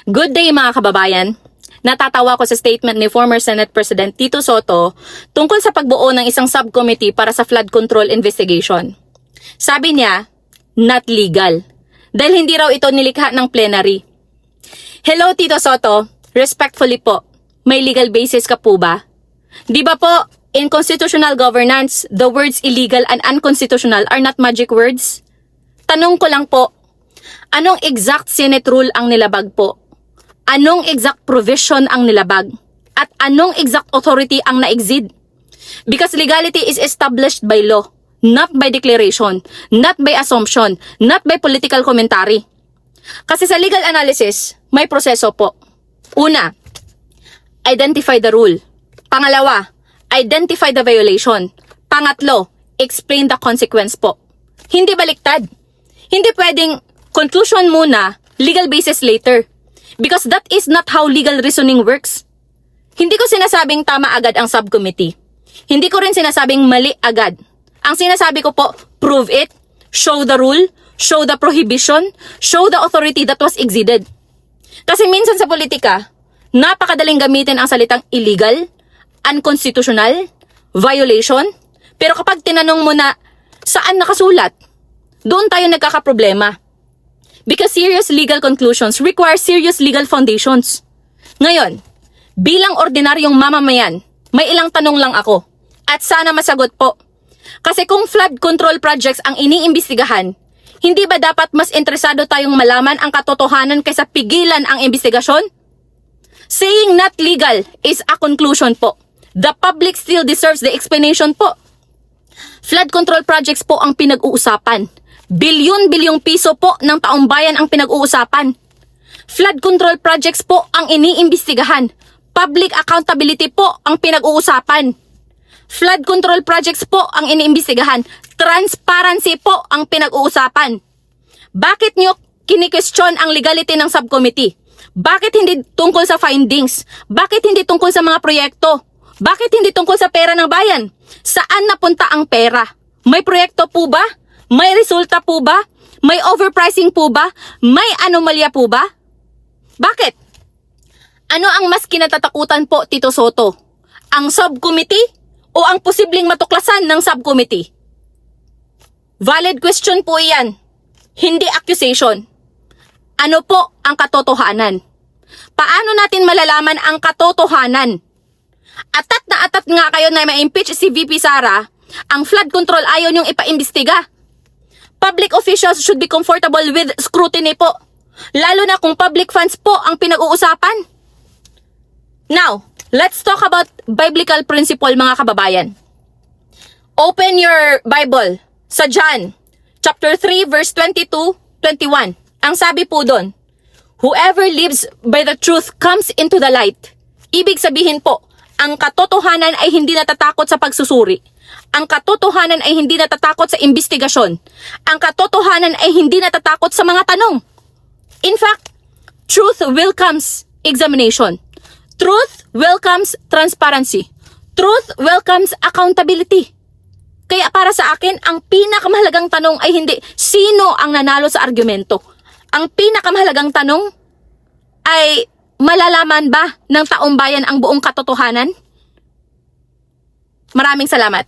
Good day mga kababayan. Natatawa ko sa statement ni former Senate President Tito Sotto tungkol sa pagbuo ng isang subcommittee para sa flood control investigation. Sabi niya, not legal. Dahil hindi raw ito nilikha ng plenary. Hello Tito Sotto, respectfully po, may legal basis ka po ba? Di ba po, in constitutional governance, the words illegal and unconstitutional are not magic words? Tanong ko lang po, anong exact Senate rule ang nilabag po? Anong exact provision ang nilabag? At anong exact authority ang na-exceed? Because legality is established by law, not by declaration, not by assumption, not by political commentary. Kasi sa legal analysis, may proseso po. Una, identify the rule. Pangalawa, identify the violation. Pangatlo, explain the consequence po. Hindi baliktad. Hindi pwedeng conclusion muna, legal basis later. Because that is not how legal reasoning works. Hindi ko sinasabing tama agad ang subcommittee. Hindi ko rin sinasabing mali agad. Ang sinasabi ko po, prove it, show the rule, show the prohibition, show the authority that was exceeded. Kasi minsan sa politika, napakadaling gamitin ang salitang illegal, unconstitutional, violation, pero kapag tinanong mo na saan nakasulat, doon tayo nagkakaproblema. Because serious legal conclusions require serious legal foundations. Ngayon, bilang ordinaryong mamamayan, may ilang tanong lang ako. At sana masagot po. Kasi kung flood control projects ang iniimbestigahan, hindi ba dapat mas interesado tayong malaman ang katotohanan kaysa pigilan ang investigasyon? Saying not legal is a conclusion po. The public still deserves the explanation po. Flood control projects po ang pinag-uusapan. Bilyon-bilyong piso po ng taong bayan ang pinag-uusapan. Flood control projects po ang iniimbestigahan. Public accountability po ang pinag-uusapan. Flood control projects po ang iniimbestigahan. Transparency po ang pinag-uusapan. Bakit nyo kini-question ang legality ng subcommittee? Bakit hindi tungkol sa findings? Bakit hindi tungkol sa mga proyekto? Bakit hindi tungkol sa pera ng bayan? Saan napunta ang pera? May proyekto po ba? May resulta po ba? May overpricing po ba? May anomalya po ba? Bakit? Ano ang mas kinatatakutan po, Tito Sotto? Ang subcommittee o ang posibleng matuklasan ng subcommittee? Valid question po iyan. Hindi accusation. Ano po ang katotohanan? Paano natin malalaman ang katotohanan? Atat na atat nga kayo na ma-impeach si VP Sara, ang flood control ayaw niyong ipaimbestiga. Public officials should be comfortable with scrutiny po. Lalo na kung public funds po ang pinag-uusapan. Now, let's talk about biblical principle mga kababayan. Open your Bible sa John chapter 3 verse 22-21. Ang sabi po doon, whoever lives by the truth comes into the light. Ibig sabihin po, ang katotohanan ay hindi natatakot sa pagsusuri. Ang katotohanan ay hindi natatakot sa investigasyon. Ang katotohanan ay hindi natatakot sa mga tanong. In fact, truth welcomes examination. Truth welcomes transparency. Truth welcomes accountability. Kaya para sa akin, ang pinakamahalagang tanong ay hindi sino ang nanalo sa argumento. Ang pinakamahalagang tanong ay malalaman ba ng taong bayan ang buong katotohanan? Maraming salamat.